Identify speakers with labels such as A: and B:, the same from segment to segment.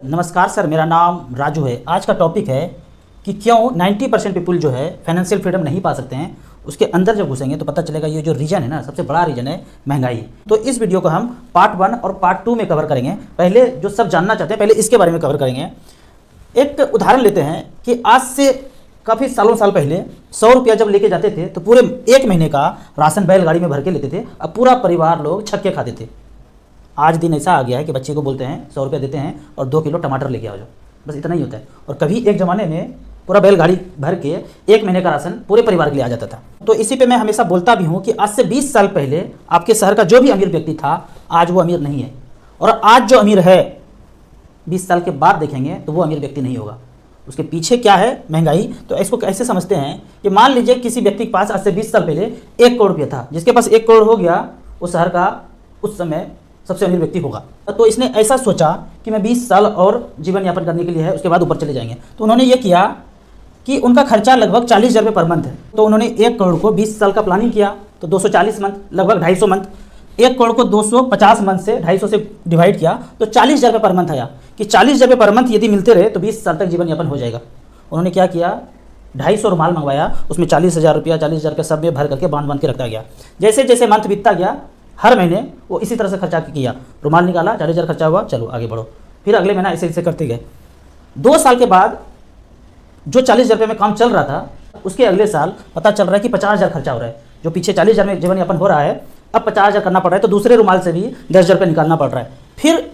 A: नमस्कार सर, मेरा नाम राजू है। आज का टॉपिक है कि क्यों 90% पीपल जो है फाइनेंशियल फ्रीडम नहीं पा सकते हैं। उसके अंदर जब घुसेंगे तो पता चलेगा ये जो रीजन है ना, सबसे बड़ा रीजन है महंगाई। तो इस वीडियो को हम पार्ट 1 और पार्ट 2 में कवर करेंगे। पहले जो सब जानना चाहते हैं पहले इसके बारे में कवर करेंगे। एक उदाहरण लेते हैं कि आज से काफ़ी साल पहले 100 रुपया जब लेके जाते थे तो पूरे 1 महीने का राशन बैलगाड़ी में भर के लेते थे। अब पूरा परिवार लोग छक्के खाते थे। आज दिन ऐसा आ गया है कि बच्चे को बोलते हैं 100 रुपया देते हैं और 2 किलो टमाटर लेके आओ जाओ, बस इतना ही होता है। और कभी एक ज़माने में पूरा बैलगाड़ी भर के 1 महीने का राशन पूरे परिवार के लिए आ जाता था। तो इसी पे मैं हमेशा बोलता भी हूँ कि आज से 20 साल पहले आपके शहर का जो भी अमीर व्यक्ति था आज वो अमीर नहीं है, और आज जो अमीर है 20 साल के बाद देखेंगे तो वो अमीर व्यक्ति नहीं होगा। उसके पीछे क्या है? महंगाई। तो इसको कैसे समझते हैं कि मान लीजिए किसी व्यक्ति के पास आज से 20 साल पहले 1 करोड़ रुपया था, जिसके पास 1 करोड़ हो गया वो शहर का उस समय सबसे अमीर व्यक्ति होगा। तो इसने ऐसा सोचा कि मैं 20 साल और जीवन यापन करने के लिए है, उसके बाद ऊपर चले जाएंगे। तो उन्होंने ये किया कि उनका खर्चा लगभग 40,000 रुपये पर मंथ है। तो उन्होंने 1 करोड़ को 20 साल का प्लानिंग किया तो 240 मंथ, लगभग 250 मंथ। 1 करोड़ को 250 मंथ से 250 से डिवाइड किया तो 40,000 रुपये पर मंथ आया कि 40,000 रुपये पर मंथ यदि मिलते रहे तो 20 साल तक जीवन यापन हो जाएगा। उन्होंने क्या किया? 250 रुमाल मंगवाया, उसमें 40,000 रुपया 40,000 के सब में भर करके बांध के रखता गया। जैसे जैसे मंथ बीतता गया हर महीने वो इसी तरह से खर्चा किया। रुमाल निकाला, 40,000 खर्चा हुआ, चलो आगे बढ़ो। फिर अगले महीना ऐसे ऐसे करते गए। 2 साल के बाद जो 40,000 रुपये में काम चल रहा था उसके अगले साल पता चल रहा है कि 50,000 खर्चा हो रहा है। जो पीछे 40,000 में जीवन यापन हो रहा है अब 50,000 करना पड़ रहा है। तो दूसरे रुमाल से भी 10,000 रुपये निकालना पड़ रहा है। फिर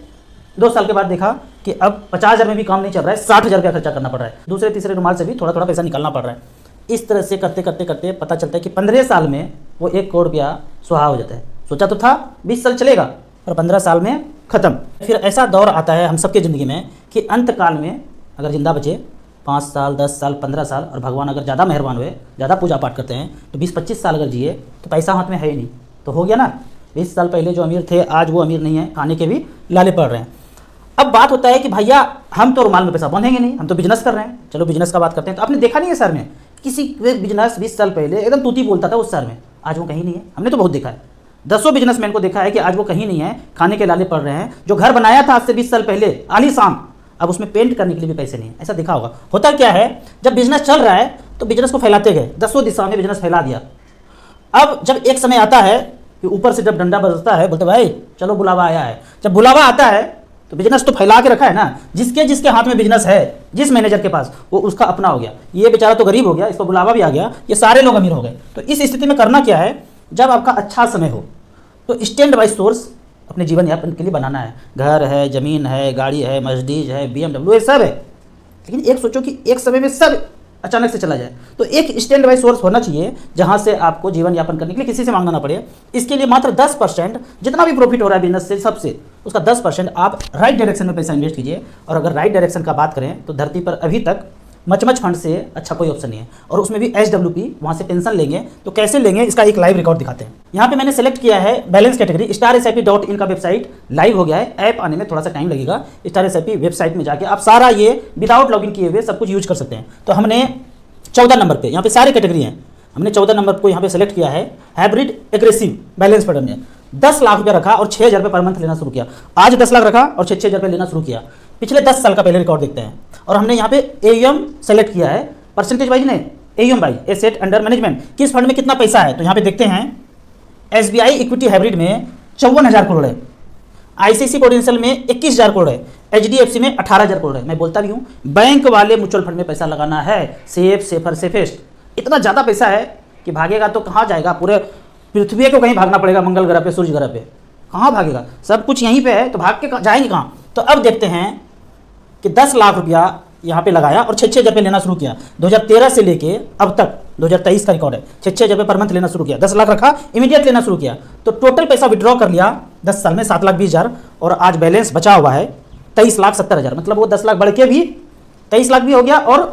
A: 2 साल के बाद देखा कि अब 50,000 में भी काम नहीं चल रहा है, 60,000 रुपया खर्चा करना पड़ रहा है। दूसरे तीसरे रुमाल से भी थोड़ा थोड़ा पैसा निकालना पड़ रहा है। इस तरह से करते करते करते पता चलता है कि 15 साल में वो 1 करोड़ रुपया सुहा हो जाता है। सोचा तो था 20 साल चलेगा और 15 साल में ख़त्म। फिर ऐसा दौर आता है हम सबके ज़िंदगी में कि अंत काल में अगर ज़िंदा बचे 5 साल 10 साल 15 साल और भगवान अगर ज़्यादा मेहरबान हुए, ज़्यादा पूजा पाठ करते हैं तो 20-25 साल अगर जिए तो पैसा हाथ में है ही नहीं, तो हो गया ना। 20 साल पहले जो अमीर थे आज वो अमीर नहीं है, खाने के भी लाले पड़ रहे हैं। अब बात होता है कि भैया हम तो रुमाल में पैसा बांधेंगे नहीं, हम तो बिजनेस कर रहे हैं। चलो बिजनेस का बात करते हैं। तो आपने देखा नहीं है शहर में किसी बिजनेस 20 साल पहले एकदम तूती बोलता था उस शहर में, आज वो कहीं नहीं है। हमने तो बहुत देखा है, 10 बिजनेसमैन को देखा है कि आज वो कहीं नहीं है, खाने के लाले पड़ रहे हैं। जो घर बनाया था आज से 20 साल पहले आलीशान, अब उसमें पेंट करने के लिए भी पैसे नहीं है। ऐसा देखा होगा। होता क्या है, जब बिजनेस चल रहा है तो बिजनेस को फैलाते गए, 10 दिशा में बिजनेस फैला दिया। अब जब एक समय आता है कि ऊपर से जब डंडा बजता है बोलते भाई चलो बुलावा आया है। जब बुलावा आता है तो बिजनेस तो फैला के रखा है ना, जिसके जिसके हाथ में बिजनेस है, जिस मैनेजर के पास, वो उसका अपना हो गया। ये बेचारा तो गरीब हो गया, इसको बुलावा भी आ गया, ये सारे लोग अमीर हो गए। तो इस स्थिति में करना क्या है, जब आपका अच्छा समय हो तो स्टैंड बाई सोर्स अपने जीवन यापन के लिए बनाना है। घर है, ज़मीन है, गाड़ी है, मर्सिडीज है, BMW, ये सब है। लेकिन एक सोचो कि एक समय में सब अचानक से चला जाए, तो एक स्टैंड बाई सोर्स होना चाहिए जहां से आपको जीवन यापन करने के लिए किसी से मांगना ना पड़े। इसके लिए मात्र 10% जितना भी प्रॉफिट हो रहा है बिजनेस से सबसे, उसका 10% आप राइट डायरेक्शन में पैसा इन्वेस्ट कीजिए। और अगर राइट डायरेक्शन का बात करें तो धरती पर अभी तक मचमच फंड से अच्छा कोई ऑप्शन नहीं है। और उसमें भी SWP, वहाँ से पेंशन लेंगे तो कैसे लेंगे इसका एक लाइव रिकॉर्ड दिखाते हैं। यहाँ पे मैंने सेलेक्ट किया है बैलेंस कैटेगरी। StarSIP.in का वेबसाइट लाइव हो गया है। ऐप आने में थोड़ा सा टाइम लगेगा। StarSIP वेबसाइट में जाके आप सारा ये विदाउट लॉगिन किए हुए सब कुछ यूज कर सकते हैं। तो हमने 14 नंबर पे, यहाँ पे सारे कैटेगरी हैं, हमने 14 नंबर को यहाँ पे सेलेक्ट किया है हाइब्रिड एग्रेसिव बैलेंस पैटर्न में। 10 लाख रुपया रखा और 6,000 रुपये पर मंथ लेना शुरू किया। आज 10 लाख रखा और 6,000 रुपये लेना शुरू किया। पिछले 10 साल का पहले रिकॉर्ड देखते हैं। और हमने यहाँ पे AUM सेलेक्ट किया है, परसेंटेज वाइज नहीं, AUM by asset under management, किस फंड में कितना पैसा है। तो यहाँ पे देखते हैं SBI इक्विटी हाइब्रिड में 54,000 करोड़ है, ICICI प्रूडेंशियल में 21,000 करोड़ है, HDFC में 18,000 करोड़ है। मैं बोलता भी हूँ बैंक वाले म्यूचुअल फंड में पैसा लगाना है, सेफर सेफेस्ट। इतना ज़्यादा पैसा है कि भागेगा तो कहाँ जाएगा, पूरे पृथ्वी को कहीं भागना पड़ेगा, मंगल ग्रह पे, सूर्य ग्रह पे कहाँ भागेगा, सब कुछ यहीं पे है, तो भाग के जाएंगे कहाँ। तो अब देखते हैं कि 10 लाख रुपया यहाँ पे लगाया और 6,000 रुपये लेना शुरू किया। 2013 से लेके अब तक 2023 का रिकॉर्ड है, 6,000 रुपये पर मंथ लेना शुरू किया। 10 लाख रखा, इमीडिएट लेना शुरू किया, तो टोटल पैसा विड्रॉ कर लिया 10 साल में 7,20,000। और आज बैलेंस बचा हुआ है 23,70,000। मतलब वो 10 लाख बढ़ के भी 23 लाख भी हो गया और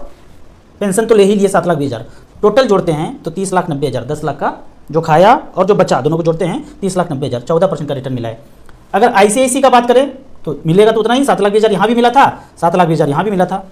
A: पेंशन तो ले ही लिए 7,20,000। टोटल जोड़ते हैं तो 30,90,000। 10 लाख का जो खाया और जो बचा दोनों को जोड़ते हैं 30,90,000। 14% का रिटर्न मिला है। अगर ICICI का बात करें तो मिलेगा तो उतना ही, 7,20,000 यहाँ भी मिला था, 7,20,000 यहाँ भी मिला था।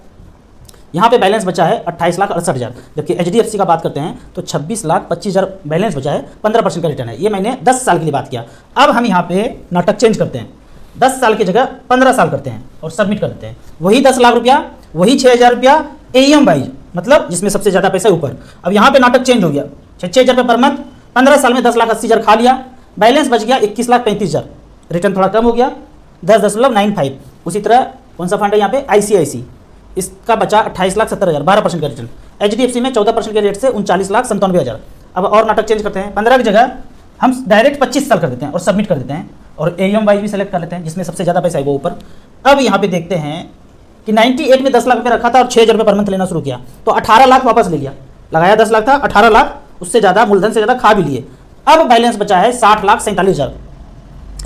A: यहाँ पे बैलेंस बचा है 28,68,000। जबकि HDFC का बात करते हैं तो 26,25,000 बैलेंस बचा है, 15% का रिटर्न है। ये मैंने 10 साल के लिए बात किया। अब हम यहाँ पे नाटक चेंज करते हैं। 10 साल की जगह 15 साल करते हैं और सबमिट कर देते हैं। वही 10 लाख रुपया, वही 6,000 रुपया AUM वाइज, मतलब जिसमें सबसे ज़्यादा पैसा ऊपर। अब यहाँ पे नाटक चेंज हो गया, 6,000 रुपये पर मंथ, 15 साल में 10,80,000 खा लिया, बैलेंस बच गया 21,35,000, रिटर्न थोड़ा कम हो गया 10.95। उसी तरह कौन सा फंड है यहाँ पे, ICIC, इसका बचा 28,70,000, 12% का रिटर्न। HDFC में 14% के रेट से 39,97,000। अब और नाटक चेंज करते हैं, 15 की जगह हम डायरेक्ट 25 साल कर देते हैं और सबमिट कर देते हैं, और AUM वाइज भी सेलेक्ट कर लेते हैं जिसमें सबसे ज़्यादा पैसा है वो ऊपर। अब यहाँ पे देखते हैं कि 98 में 10 लाख रुपये रखा था और 6,000 रुपये पर मंथ लेना शुरू किया, तो 18 लाख वापस ले लिया। लगाया 10 लाख था, 18 लाख उससे ज़्यादा, मूलधन से ज़्यादा खा भी लिए। अब बैलेंस बचा है 60,47,000,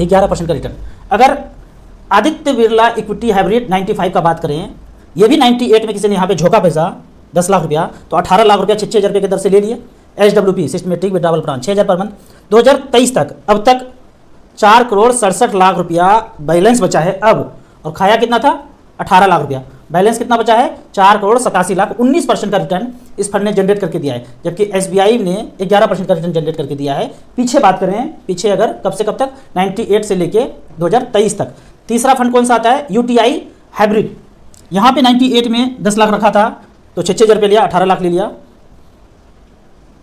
A: 11% का रिटर्न। अगर आदित्य बिरला इक्विटी हाइब्रिड 95 का बात करें, ये भी 98 में किसी ने यहाँ पे झोंका पैसा 10 लाख रुपया, तो 18 लाख रुपया 6,000 रुपये की दर से ले लिए। SWP systematic withdrawal plan 6,000 per month. 2023 तक अब तक 4,67,00,000 रुपया बैलेंस बचा है अब, और खाया कितना था, 18 लाख रुपया। बैलेंस कितना बचा है, 4,87,00,000, 19% का रिटर्न इस फंड ने जनरेट करके दिया है, जबकि SBI ने 11% का रिटर्न जनरेट करके दिया है। पीछे बात करें, पीछे अगर कब से कब तक, 98 से लेके 2023 तक। तीसरा फंड कौन सा आता है, UTI हाइब्रिड। यहाँ पे 98 में 10 लाख रखा था, तो 6,000 रुपये लिया, 18 लाख ले लिया,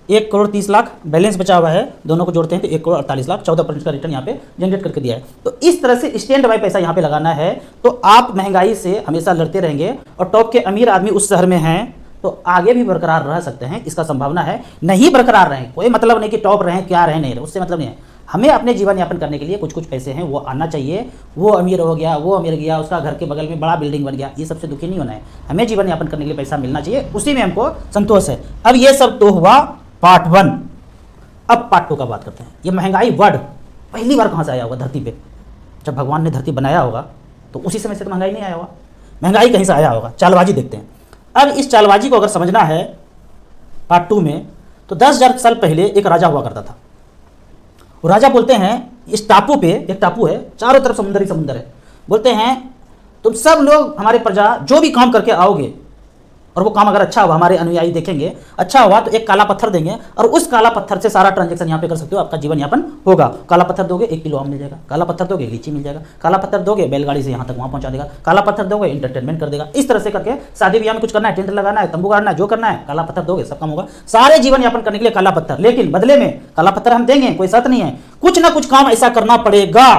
A: 1,30,00,000 बैलेंस बचा हुआ है, दोनों को जोड़ते हैं तो 1,48,00,000, 14% का रिटर्न यहाँ पे जनरेट करके दिया है। तो इस तरह से स्टैंड बाय पैसा यहाँ पे लगाना है, तो आप महंगाई से हमेशा लड़ते रहेंगे, और टॉप के अमीर आदमी उस शहर में हैं तो आगे भी बरकरार रह सकते हैं, इसका संभावना है। नहीं बरकरार रहें, कोई मतलब नहीं कि टॉप रहें, क्या रहें नहीं रहे, उससे मतलब नहीं है। हमें अपने जीवन यापन करने के लिए कुछ कुछ पैसे हैं वो आना चाहिए। वो अमीर हो गया, वो अमीर गया, उसका घर के बगल में बड़ा बिल्डिंग बन गया, ये सबसे दुखी नहीं होना है। हमें जीवन यापन करने के लिए पैसा मिलना चाहिए, उसी में हमको संतोष है। अब ये सब तो हुआ पार्ट 1। अब पार्ट 2 का बात करते हैं। ये महंगाई वर्ड पहली बार कहाँ से आया होगा धरती पे? जब भगवान ने धरती बनाया होगा तो उसी समय से तो महंगाई नहीं आया होगा, महंगाई कहीं से आया होगा। चालबाजी देखते हैं। अब इस चालबाजी को अगर समझना है पार्ट 2 में, तो 10,000 साल पहले एक राजा हुआ करता था। वो राजा बोलते हैं, इस टापू पे, एक टापू है, चारों तरफ समुद्र ही समुद्र है, बोलते हैं तुम सब लोग हमारे प्रजा जो भी काम करके आओगे, और वो काम अगर अच्छा हुआ, हमारे अनुयायी देखेंगे अच्छा हुआ, तो एक काला पत्थर देंगे, और उस काला पत्थर से सारा ट्रांजैक्शन यहाँ पे कर सकते हो, आपका जीवन यापन होगा। काला पत्थर दोगे 1 किलो आम मिल जाएगा, काला पत्थर दोगे लीची मिल जाएगा, काला पत्थर दोगे बैलगाड़ी से यहाँ तक वहाँ पहुँचा देगा, काला पत्थर दोगे इंटरटेनमेंट कर देगा। इस तरह से करके शादी ब्याह में कुछ करना है, टेंट लगाना है, तंबू गाड़ना है, जो करना है, काला पत्थर दोगे सब काम होगा। सारे जीवन यापन करने के लिए काला पत्थर, लेकिन बदले में काला पत्थर हम देंगे, कोई शर्त नहीं है, कुछ ना कुछ काम ऐसा करना पड़ेगा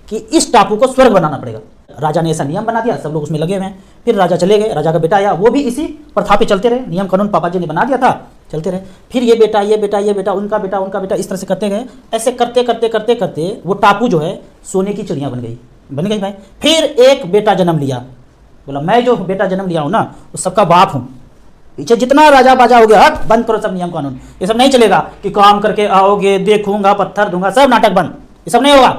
A: कि इस टापू को स्वर्ग बनाना पड़ेगा। राजा ने ऐसा नियम बना दिया, सब लोग उसमें लगे हुए हैं। फिर राजा चले गए, राजा का बेटा आया, वो भी इसी प्रथा पे चलते रहे, नियम कानून पापा जी ने बना दिया था, चलते रहे। फिर ये बेटा, ये बेटा, ये बेटा, उनका बेटा, उनका बेटा, इस तरह से करते गए। ऐसे करते करते करते करते वो टापू जो है सोने की चिड़िया बन गई भाई। फिर एक बेटा जन्म लिया, बोला मैं जो बेटा जन्म लिया हूँ ना, वो सबका बाप हूँ। पीछे जितना राजा बाजा हो गया, हट बंद करो सब नियम कानून, ये सब नहीं चलेगा कि काम करके आओगे, देखूंगा, पत्थर दूंगा, सब नाटक बंद, ये सब नहीं होगा,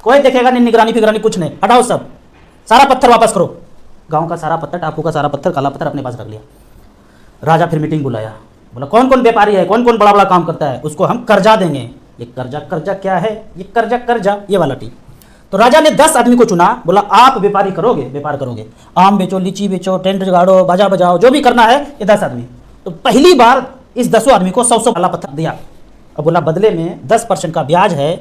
A: कोई देखेगा नहीं, निगरानी फिगरानी कुछ नहीं, हटाओ सब, सारा पत्थर वापस करो। गांव का सारा पत्थर, टापू का सारा पत्थर, काला पत्थर अपने पास रख लिया। राजा फिर मीटिंग बुलाया, बोला कौन कौन व्यापारी है, कौन कौन बड़ा बड़ा काम करता है, उसको हम कर्जा देंगे। ये कर्जा, कर्जा क्या है, ये कर्जा, ये वाला टी। तो राजा ने 10 आदमी को चुना, बोला आप व्यापारी करोगे, व्यापार करोगे, आम बेचो, लीची बेचो, टेंट गाड़ो, बाजा बजाओ, जो भी करना है, ये 10 आदमी। तो पहली बार इस 10 आदमी को 100 काला पत्थर दिया। अब बोला बदले में 10% का ब्याज है,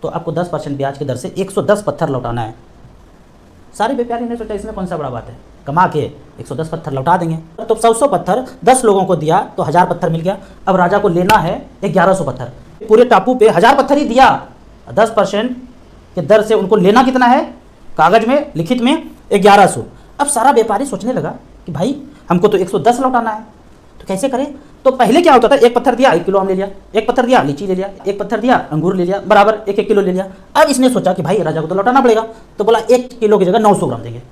A: तो आपको 10% ब्याज की दर से 110 पत्थर लौटाना है। सारे व्यापारी ने सोचा इसमें कौन सा बड़ा बात है, कमा के 110 पत्थर लौटा देंगे। तो 100 पत्थर 10 लोगों को दिया तो 1000 पत्थर मिल गया। अब राजा को लेना है 1100 पत्थर, पूरे टापू पे 1000 पत्थर ही दिया, 10% के दर से उनको लेना कितना है, कागज में लिखित में 1100। अब सारा व्यापारी सोचने लगा कि भाई हमको तो 110 लौटाना है, तो कैसे करें। तो पहले क्या होता था, एक पत्थर दिया 1 किलो आम ले लिया, एक पत्थर दिया लीची ले लिया, एक पत्थर दिया अंगूर ले लिया, बराबर 1-1 किलो ले लिया। अब इसने सोचा कि भाई राजा को तो लौटाना पड़ेगा, तो बोला 1 किलो की जगह 900 ग्राम देंगे,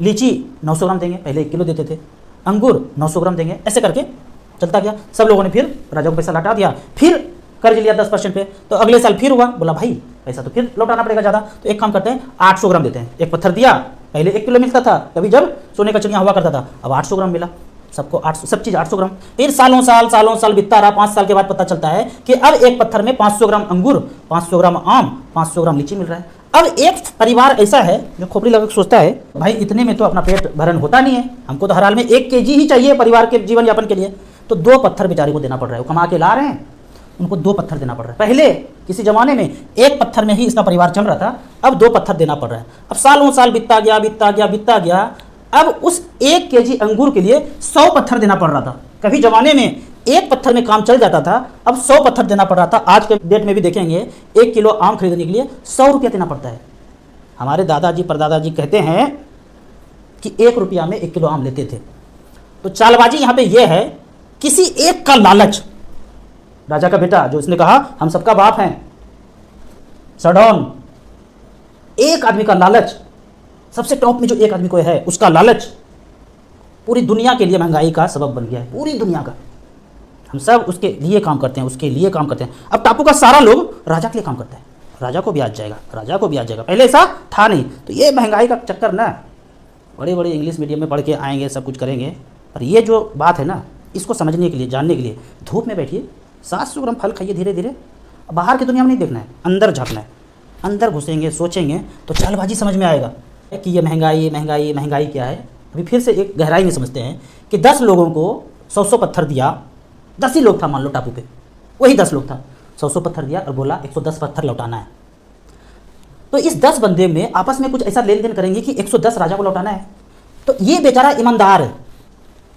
A: लीची 900 ग्राम देंगे, पहले 1 किलो देते थे, अंगूर 900 ग्राम देंगे। ऐसे करके चलता गया, सब लोगों ने फिर राजा को पैसा लौटा दिया। फिर कर्ज लिया 10% पे, तो अगले साल फिर हुआ, बोला भाई पैसा तो फिर लौटाना पड़ेगा ज़्यादा, तो एक काम करते हैं 800 ग्राम देते हैं। एक पत्थर दिया, पहले 1 किलो मिलता था, कभी जब सोने का चिड़िया हुआ करता था, अब 800 ग्राम मिला सबको, 800 सब चीज़ 800 ग्राम। फिर सालों साल बीतता रहा, 5 साल के बाद पता चलता है कि अब एक पत्थर में 500 ग्राम अंगूर, 500 ग्राम आम, 500 ग्राम लीची मिल रहा है। अब एक परिवार ऐसा है जो खोपड़ी लगा सोचता है भाई इतने में तो अपना पेट भरण होता नहीं है, हमको तो हर हाल में 1 kg ही चाहिए परिवार के जीवन यापन के लिए। तो 2 पत्थर बेचारे को देना पड़ रहा है, वो कमा के ला रहे हैं, उनको 2 पत्थर देना पड़ रहा है। पहले किसी ज़माने में 1 पत्थर में ही इसका परिवार चल रहा था, अब 2 पत्थर देना पड़ रहा है। अब सालों साल बीतता गया, अब उस 1 केजी अंगूर के लिए 100 पत्थर देना पड़ रहा था। कभी ज़माने में 1 पत्थर में काम चल जाता था, अब 100 पत्थर देना पड़ रहा था। आज के डेट में भी देखेंगे 1 किलो आम खरीदने के लिए 100 रुपया देना पड़ता है। हमारे दादाजी परदादाजी कहते हैं कि 1 रुपया में 1 किलो आम लेते थे। तो चालबाजी यहाँ पे ये है, किसी एक का लालच, राजा का बेटा जो इसने कहा हम सबका बाप हैं, सडौन, एक आदमी का लालच, सबसे टॉप में जो एक आदमी को है उसका लालच पूरी दुनिया के लिए महंगाई का सबब बन गया है। पूरी दुनिया का हम सब उसके लिए काम करते हैं, उसके लिए काम करते हैं। अब टापू का सारा लोग राजा के लिए काम करता है, राजा को भी आ जाएगा, राजा को भी आ जाएगा। पहले ऐसा था नहीं। तो ये महंगाई का चक्कर ना, बड़े बड़े इंग्लिश मीडियम में पढ़ के आएंगे, सब कुछ करेंगे, पर ये जो बात है ना, इसको समझने के लिए, जानने के लिए धूप में बैठिए, 700 ग्राम फल खाइए धीरे धीरे। बाहर की दुनिया में नहीं देखना है, अंदर झाँकना है। अंदर घुसेंगे, सोचेंगे तो चालबाजी समझ में आएगा कि ये महंगाई क्या है। अभी फिर से एक गहराई में समझते हैं कि 10 लोगों को 100 पत्थर दिया, 10 ही लोग था मान लो टापू पे, वही 10 लोग था, 100 पत्थर दिया और बोला 110 पत्थर लौटाना है। तो इस 10 बंदे में आपस में कुछ ऐसा लेन देन करेंगे कि 110 राजा को लौटाना है। तो ये बेचारा ईमानदार है,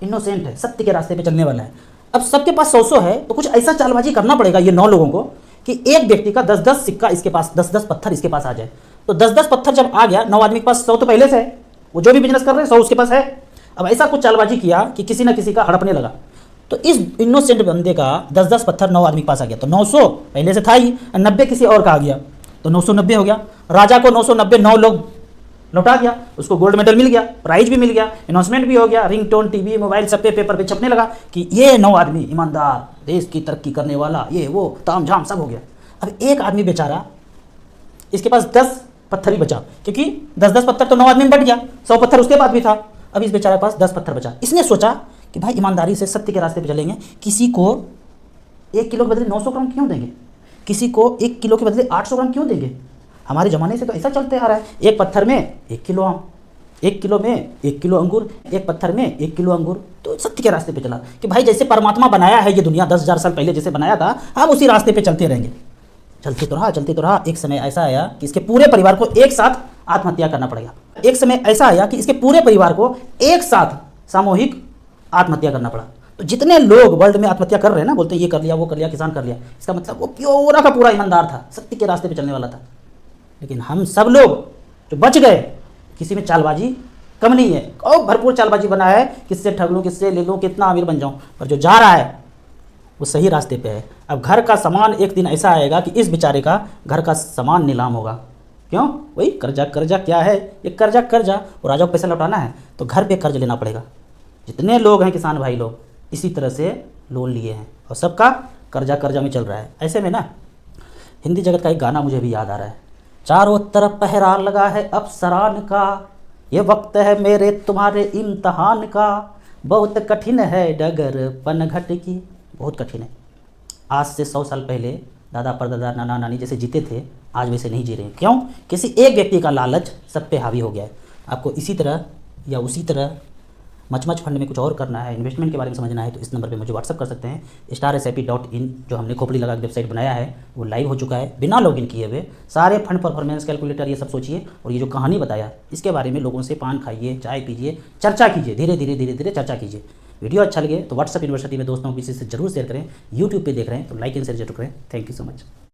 A: इनोसेंट है, सत्य के रास्ते पे चलने वाला है। अब सबके पास 100 है, तो कुछ ऐसा चालबाजी करना पड़ेगा ये 9 लोगों को कि एक व्यक्ति का 10-10 सिक्का इसके पास, 10-10 पत्थर इसके पास आ जाए। तो 10-10 पत्थर जब आ गया, 9 आदमी के पास 100 तो पहले से है, वो जो भी बिजनेस कर रहे हैं 100 उसके पास है। अब ऐसा कुछ चालबाजी किया कि किसी ना किसी का हड़पने लगा। तो इस इनोसेंट बंदे का 10-10 पत्थर 9 आदमी के पास आ गया, तो 900 पहले से था ही, 90 किसी और का आ गया, तो 990 हो गया। राजा को 990 9 लोग लौटा दिया, उसको गोल्ड मेडल मिल गया, प्राइज भी मिल गया, अनाउंसमेंट भी हो गया, रिंगटोन, टीवी, मोबाइल सब पे, पेपर पे छपने लगा कि ये 9 आदमी ईमानदार, देश की तरक्की करने वाला, ये वो ताम झाम सब हो गया। अब एक आदमी बेचारा, इसके पास 10 पत्थर ही बचा, क्योंकि 10-10 पत्थर तो 9 आदमी में बट गया, 100 पत्थर उसके बाद भी था। अब इस बेचारे के पास 10 पत्थर बचा। इसने सोचा कि भाई ईमानदारी से सत्य के रास्ते पे चलेंगे, किसी को 1 किलो के बदले 900 ग्राम क्यों देंगे, किसी को 1 किलो के बदले 800 ग्राम क्यों देंगे। हमारे ज़माने से तो ऐसा चलते आ रहा है, 1 पत्थर में 1 किलो आम, 1 किलो में 1 किलो अंगूर, 1 पत्थर में 1 किलो अंगूर। तो सत्य के रास्ते पे चला कि भाई जैसे परमात्मा बनाया है ये दुनिया 10,000 साल पहले जैसे बनाया था, हम उसी रास्ते पे चलते रहेंगे। चलते तो रहा। एक समय ऐसा आया कि इसके पूरे परिवार को एक साथ आत्महत्या करना पड़ेगा। एक समय ऐसा आया कि इसके पूरे परिवार को एक साथ सामूहिक आत्महत्या करना पड़ा। तो जितने लोग वर्ल्ड में आत्महत्या कर रहे हैं ना, बोलते हैं ये कर लिया, वो कर लिया, किसान कर लिया, इसका मतलब वो पूरा का पूरा ईमानदार था, सत्य के रास्ते पे चलने वाला था। लेकिन हम सब लोग जो बच गए, किसी में चालबाजी कम नहीं है, और भरपूर चालबाजी बना है, किससे ठग लूँ, किससे ले लूँ, कितना अमीर बन जाऊँ। पर जो जा रहा है वो सही रास्ते पे है। अब घर का सामान एक दिन ऐसा आएगा कि इस बेचारे का घर का सामान नीलाम होगा। क्यों? वही कर्जा क्या है, ये कर्जा। वो राजा को पैसा लौटाना है तो घर पे कर्ज लेना पड़ेगा। जितने लोग हैं किसान भाई लोग, इसी तरह से लोन लिए हैं और सबका कर्जा में चल रहा है। ऐसे में ना हिंदी जगत का एक गाना मुझे भी याद आ रहा है, चारों तरफ पहरा लगा है अफसरान का, ये वक्त है मेरे तुम्हारे इम्तहान का, बहुत कठिन है डगर पनघट की, बहुत कठिन है। आज से 100 साल पहले दादा परदादा नाना नानी जैसे जीते थे, आज वैसे नहीं जी रहे। क्यों? किसी एक व्यक्ति का लालच सब पे हावी हो गया है। आपको इसी तरह या उसी तरह मच फंड में कुछ और करना है, इन्वेस्टमेंट के बारे में समझना है, तो इस नंबर पे मुझे व्हाट्सअप कर सकते हैं। StarSIP.in जो हमने खोपड़ी लगा वेबसाइट बनाया है वो लाइव हो चुका है, बिना लॉगिन किए हुए। सारे फंड परफॉर्मेंस कैलकुलेटर ये सब सोचिए, और ये जो कहानी बताया इसके बारे में लोगों से पान खाइए, चाय पीजिए, चर्चा कीजिए, धीरे धीरे चर्चा कीजिए। वीडियो अच्छा लगे तो व्हाट्सअप यूनिवर्सिटी में दोस्तों किसी से जरूर शेयर करें। यूट्यूब पे देख रहे हैं तो लाइक एंड शेयर जरूर करें। Thank you so much.